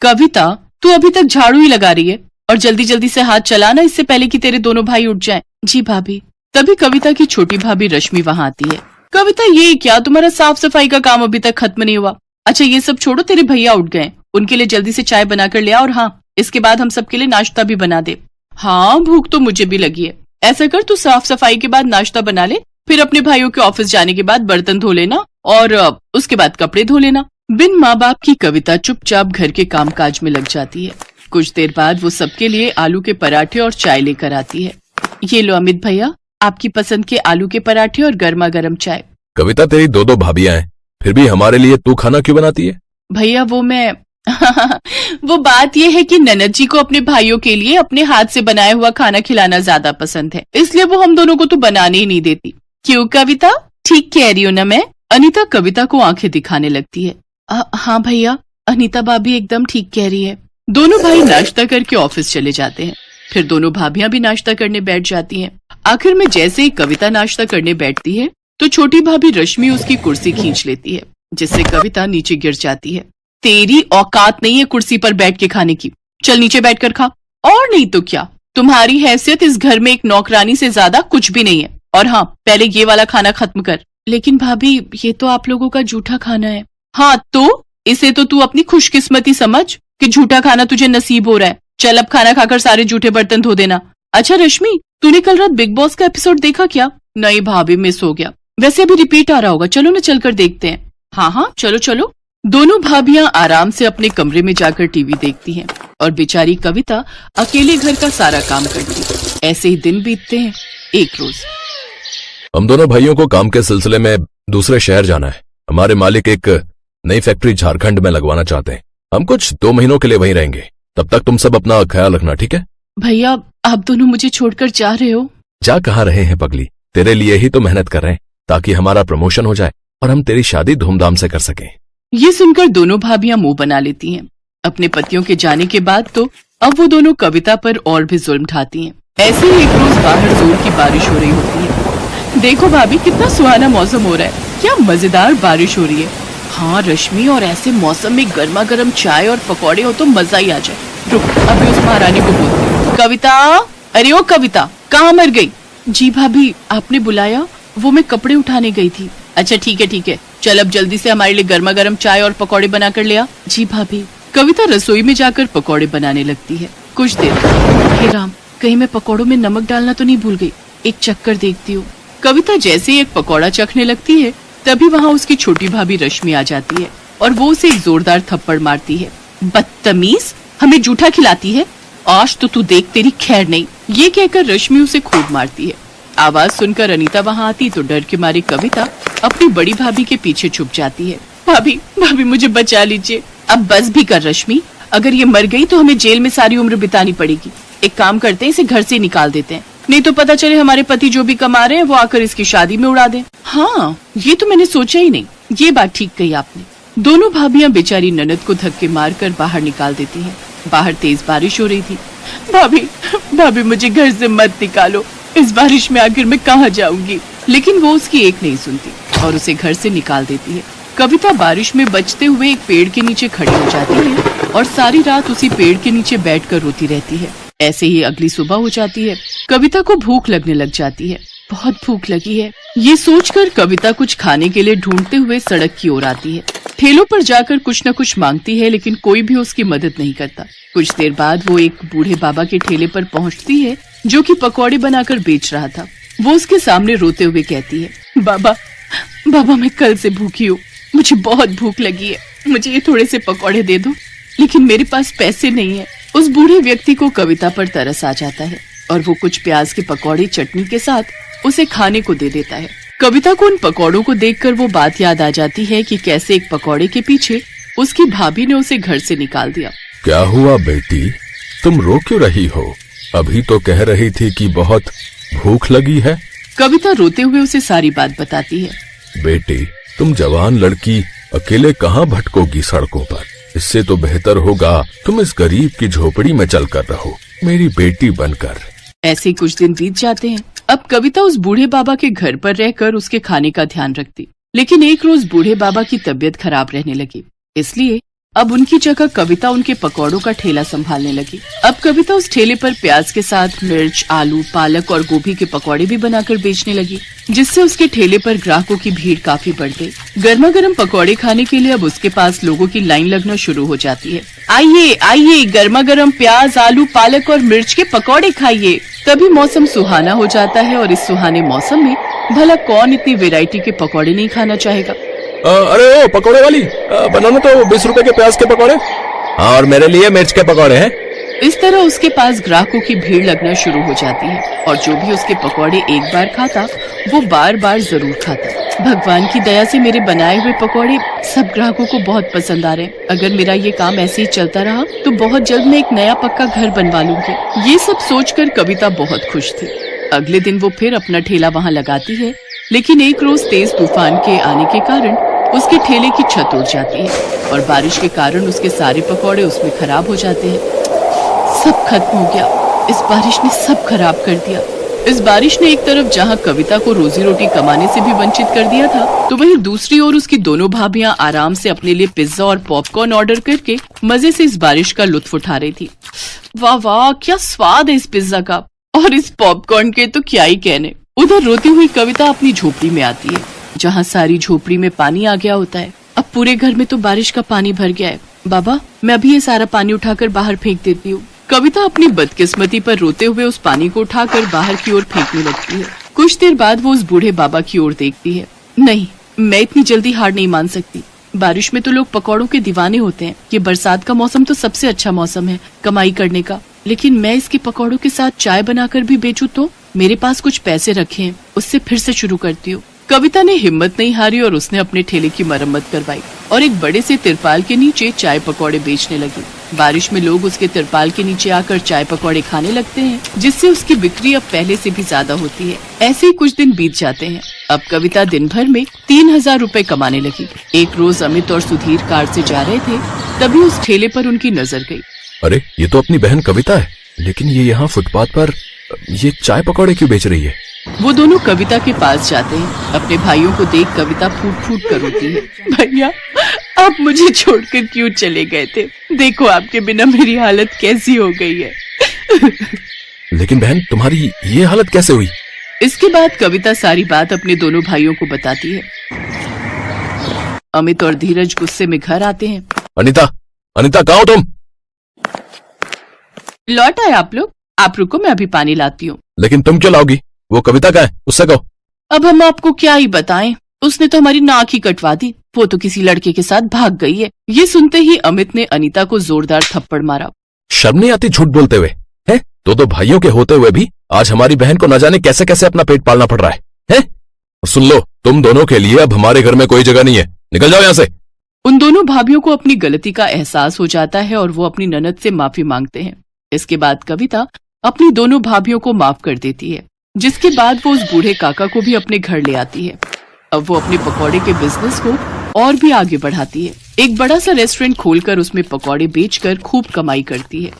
कविता, तू अभी तक झाड़ू ही लगा रही है और जल्दी जल्दी से हाथ चलाना, इससे पहले कि तेरे दोनों भाई उठ जाएं। जी भाभी। तभी कविता की छोटी भाभी रश्मि वहां आती है। कविता, ये क्या, तुम्हारा साफ सफाई का काम अभी तक खत्म नहीं हुआ? अच्छा ये सब छोड़ो, तेरे भैया उठ गए, उनके लिए जल्दी से चाय बना कर ले आ, और हाँ, इसके बाद हम सबके लिए नाश्ता भी बना दे। हाँ भूख तो मुझे भी लगी है। ऐसा कर, तू साफ सफाई के बाद नाश्ता बना ले, फिर अपने भाइयों के ऑफिस जाने के बाद बर्तन धो लेना और उसके बाद कपड़े धो लेना। बिन माँ बाप की कविता चुपचाप घर के कामकाज में लग जाती है। कुछ देर बाद वो सबके लिए आलू के पराठे और चाय लेकर आती है। ये लो अमित भैया, आपकी पसंद के आलू के पराठे और गर्मा गर्म चाय। कविता, तेरी दो भाभियां हैं, फिर भी हमारे लिए तू खाना क्यों बनाती है? भैया वो मैं वो बात ये है कि ननद जी को अपने भाइयों के लिए अपने हाथ से बनाया हुआ खाना खिलाना ज्यादा पसंद है, इसलिए वो हम दोनों को तो बनाने ही नहीं देती। क्यों कविता, ठीक कह रही हूँ ना मैं? अनीता कविता को आंखें दिखाने लगती है। हाँ भैया, अनीता भाभी एकदम ठीक कह रही है। दोनों भाई नाश्ता करके ऑफिस चले जाते हैं। फिर दोनों भाभियां भी नाश्ता करने बैठ जाती हैं। आखिर में जैसे ही कविता नाश्ता करने बैठती है तो छोटी भाभी रश्मि उसकी कुर्सी खींच लेती है, जिससे कविता नीचे गिर जाती है। तेरी औकात नहीं है कुर्सी पर बैठ के खाने की, चल नीचे बैठकर खा। और नहीं तो क्या, तुम्हारी हैसियत इस घर में एक नौकरानी से ज्यादा कुछ भी नहीं है। और हाँ, पहले ये वाला खाना खत्म कर। लेकिन भाभी, ये तो आप लोगों का झूठा खाना है। हाँ तो इसे तो तू अपनी खुशकिस्मती समझ कि झूठा खाना तुझे नसीब हो रहा है। चल अब खाना खाकर सारे झूठे बर्तन धो देना। अच्छा रश्मि, तूने कल रात बिग बॉस का एपिसोड देखा क्या? नहीं भाभी, मिस हो गया। वैसे अभी रिपीट आ रहा होगा, चलो ना चलकर देखते हैं। हाँ चलो चलो। दोनों भाभियां आराम से अपने कमरे में जाकर टीवी देखती हैं और बेचारी कविता अकेले घर का सारा काम करती है। ऐसे ही दिन बीतते हैं। एक रोज हम दोनों भाइयों को काम के सिलसिले में दूसरे शहर जाना है। हमारे मालिक एक नई फैक्ट्री झारखंड में लगवाना चाहते हैं। हम कुछ 2 महीनों के लिए वहीं रहेंगे। तब तक तुम सब अपना ख्याल रखना, ठीक है? भैया, आप दोनों मुझे छोड़कर जा रहे हो? जा कहाँ रहे हैं पगली, तेरे लिए ही तो मेहनत कर रहे हैं ताकि हमारा प्रमोशन हो जाए और हम तेरी शादी धूमधाम से कर सकें। ये सुनकर दोनों भाभियां मुंह बना लेती हैं। अपने पतियों के जाने के बाद तो अब वो दोनों कविता पर और भी जुल्म ढाती हैं। ऐसे ही एक रोज बाहर जोर की बारिश हो रही होती है। देखो भाभी, कितना सुहाना मौसम हो रहा है, क्या मजेदार बारिश हो रही है। हाँ रश्मि, और ऐसे मौसम में गर्मा गर्म चाय और पकौड़े हो तो मजा ही आ जाए। रुक, अभी उस महारानी को बोलती हूँ। कविता, अरे ओ कविता, कहाँ मर गई? जी भाभी, आपने बुलाया? वो मैं कपड़े उठाने गई थी। अच्छा ठीक है, चल अब जल्दी से हमारे लिए गर्मा गर्म चाय और पकौड़े बना कर ले आ। जी भाभी। कविता रसोई में जाकर पकौड़े बनाने लगती है। कुछ देर, हे राम, कहीं मैं पकौड़ों में नमक डालना तो नहीं भूल गई, एक चक्कर देखती हूँ। कविता जैसे ही एक पकौड़ा चखने लगती है तभी वहाँ उसकी छोटी भाभी रश्मि आ जाती है और वो उसे एक जोरदार थप्पड़ मारती है। बदतमीज, हमें जूठा खिलाती है, आज तो तू देख तेरी खैर नहीं। ये कहकर रश्मि उसे खूब मारती है। आवाज सुनकर अनीता वहाँ आती तो डर के मारे कविता अपनी बड़ी भाभी के पीछे छुप जाती है। भाभी मुझे बचा लीजिए। अब बस भी कर रश्मि, अगर ये मर गई तो हमें जेल में सारी उम्र बितानी पड़ेगी। एक काम करते हैं, इसे घर से निकाल देते हैं, नहीं तो पता चले हमारे पति जो भी कमा रहे हैं वो आकर इसकी शादी में उड़ा दें। हाँ, ये तो मैंने सोचा ही नहीं, ये बात ठीक कही आपने। दोनों भाभियां बेचारी ननद को धक्के मारकर बाहर निकाल देती हैं। बाहर तेज बारिश हो रही थी। भाभी मुझे घर से मत निकालो, इस बारिश में आखिर मैं कहाँ जाऊंगी। लेकिन वो उसकी एक नहीं सुनती और उसे घर से निकाल देती है। कविता बारिश में बचते हुए एक पेड़ के नीचे खड़ी हो जाती है और सारी रात उसी पेड़ के नीचे बैठकर रोती रहती है। ऐसे ही अगली सुबह हो जाती है। कविता को भूख लगने लग जाती है। बहुत भूख लगी है, ये सोचकर कविता कुछ खाने के लिए ढूंढते हुए सड़क की ओर आती है। ठेलों पर जाकर कुछ न कुछ मांगती है, लेकिन कोई भी उसकी मदद नहीं करता। कुछ देर बाद वो एक बूढ़े बाबा के ठेले पर पहुंचती है जो कि पकौड़े बनाकर बेच रहा था। वो उसके सामने रोते हुए कहती है, बाबा मैं कल से भूखी हूँ, मुझे बहुत भूख लगी है, मुझे ये थोड़े से पकौड़े दे दो, लेकिन मेरे पास पैसे नहीं है। उस बूढ़े व्यक्ति को कविता पर तरस आ जाता है और वो कुछ प्याज के पकौड़े चटनी के साथ उसे खाने को दे देता है। कविता को उन पकौड़ों को देखकर वो बात याद आ जाती है कि कैसे एक पकौड़े के पीछे उसकी भाभी ने उसे घर से निकाल दिया। क्या हुआ बेटी, तुम रो क्यों रही हो? अभी तो कह रही थी कि बहुत भूख लगी है। कविता रोते हुए उसे सारी बात बताती है। बेटी, तुम जवान लड़की अकेले कहाँ भटकोगी सड़कों पर, इससे तो बेहतर होगा तुम इस गरीब की झोपड़ी में चलकर रहो, मेरी बेटी बनकर। ऐसे ही कुछ दिन बीत जाते हैं। अब कविता उस बूढ़े बाबा के घर पर रहकर उसके खाने का ध्यान रखती, लेकिन एक रोज बूढ़े बाबा की तबीयत खराब रहने लगी, इसलिए अब उनकी जगह कविता उनके पकौड़ों का ठेला संभालने लगी। अब कविता उस ठेले पर प्याज के साथ मिर्च, आलू, पालक और गोभी के पकौड़े भी बनाकर बेचने लगी, जिससे उसके ठेले पर ग्राहकों की भीड़ काफी बढ़ गई। गर्मा गर्म पकौड़े खाने के लिए अब उसके पास लोगों की लाइन लगना शुरू हो जाती है। आइए आइए, गर्मा गर्म प्याज, आलू, पालक और मिर्च के पकौड़े खाइए। तभी मौसम सुहाना हो जाता है और इस सुहाने मौसम में भला कौन इतनी वैरायटी के पकौड़े नहीं खाना चाहेगा। अरे ओ पकौड़े वाली, बनाना तो 20 रुपए के प्याज के पकौड़े। हाँ, और मेरे लिए मिर्च के पकौड़े हैं। इस तरह उसके पास ग्राहकों की भीड़ लगना शुरू हो जाती है और जो भी उसके पकौड़े एक बार खाता वो बार बार जरूर खाता। भगवान की दया से मेरे बनाए हुए पकौड़े सब ग्राहकों को बहुत पसंद आ रहे हैं। अगर मेरा ये काम ऐसे ही चलता रहा तो बहुत जल्द मैं एक नया पक्का घर बनवा लूंगी। ये सब सोचकर कविता बहुत खुश थी। अगले दिन वो फिर अपना ठेला वहाँ लगाती है, लेकिन एक रोज तेज तूफान के आने के कारण उसके ठेले की छत उड़ जाती है और बारिश के कारण उसके सारे पकौड़े उसमें खराब हो जाते हैं। सब खत्म हो गया। इस बारिश ने सब खराब कर दिया। इस बारिश ने एक तरफ जहां कविता को रोजी रोटी कमाने से भी वंचित कर दिया था, तो वहीं दूसरी ओर उसकी दोनों भाभियां आराम से अपने लिए पिज्जा और पॉपकॉर्न ऑर्डर करके मजे से इस बारिश का लुत्फ उठा रही थी। वाह वाह, क्या स्वाद है इस पिज्जा का, और इस पॉपकॉर्न के तो क्या ही कहने। उधर रोती हुई कविता अपनी झोपड़ी में आती है, जहाँ सारी झोपड़ी में पानी आ गया होता है। अब पूरे घर में तो बारिश का पानी भर गया है। बाबा, मैं अभी ये सारा पानी उठाकर बाहर फेंक देती हूँ। कविता अपनी बदकिस्मती पर रोते हुए उस पानी को उठाकर बाहर की ओर फेंकने लगती है। कुछ देर बाद वो उस बूढ़े बाबा की ओर देखती है। नहीं, मैं इतनी जल्दी हार नहीं मान सकती। बारिश में तो लोग पकौड़ों के दीवाने होते हैं। ये बरसात का मौसम तो सबसे अच्छा मौसम है कमाई करने का, लेकिन मैं इसके पकौड़ों के साथ चाय बनाकर भी बेचूं तो मेरे पास कुछ पैसे रखे हैं, उससे फिर से शुरू करती हूँ। कविता ने हिम्मत नहीं हारी और उसने अपने ठेले की मरम्मत करवाई और एक बड़े से तिरपाल के नीचे चाय पकौड़े बेचने लगी। बारिश में लोग उसके तिरपाल के नीचे आकर चाय पकौड़े खाने लगते हैं, जिससे उसकी बिक्री अब पहले से भी ज्यादा होती है। ऐसे ही कुछ दिन बीत जाते हैं। अब कविता दिन भर में 3000 रुपए कमाने लगी। एक रोज अमित और सुधीर कार से जा रहे थे, तभी उस ठेले पर उनकी नजर गई। अरे, ये तो अपनी बहन कविता है, लेकिन ये यहाँ फुटपाथ पर ये चाय पकौड़े क्यों बेच रही है? वो दोनों कविता के पास जाते हैं। अपने भाइयों को देख कविता फूट फूट कर रोती है। भैया, आप मुझे छोड़कर क्यों चले गए थे? देखो आपके बिना मेरी हालत कैसी हो गई है। लेकिन बहन, तुम्हारी ये हालत कैसे हुई? इसके बाद कविता सारी बात अपने दोनों भाइयों को बताती है। अमित और धीरज गुस्से में घर आते हैं। अनीता, अनीता, कहाँ हो तुम? लौट आए आप लोग? आप रुको, मैं अभी पानी लाती हूँ। लेकिन तुम क्यों लाओगी? वो कविता का है, उससे कहो। अब हम आपको क्या ही बताएं, उसने तो हमारी नाक ही कटवा दी। वो तो किसी लड़के के साथ भाग गई है। ये सुनते ही अमित ने अनीता को जोरदार थप्पड़ मारा। शर्म नहीं आती झूठ बोलते हुए? हैं? दो भाइयों के होते हुए भी आज हमारी बहन को न जाने कैसे कैसे अपना पेट पालना पड़ रहा है, हैं? सुन लो, तुम दोनों के लिए अब हमारे घर में कोई जगह नहीं है। निकल जाओ यहाँ से। उन दोनों भाभियों को अपनी गलती का एहसास हो जाता है और वो अपनी ननद से माफी मांगते हैं। इसके बाद कविता अपनी दोनों भाभियों को माफ कर देती है, जिसके बाद वो उस बूढ़े काका को भी अपने घर ले आती है। अब वो अपने पकौड़े के बिजनेस को और भी आगे बढ़ाती है। एक बड़ा सा रेस्टोरेंट खोलकर उसमें पकौड़े बेचकर खूब कमाई करती है।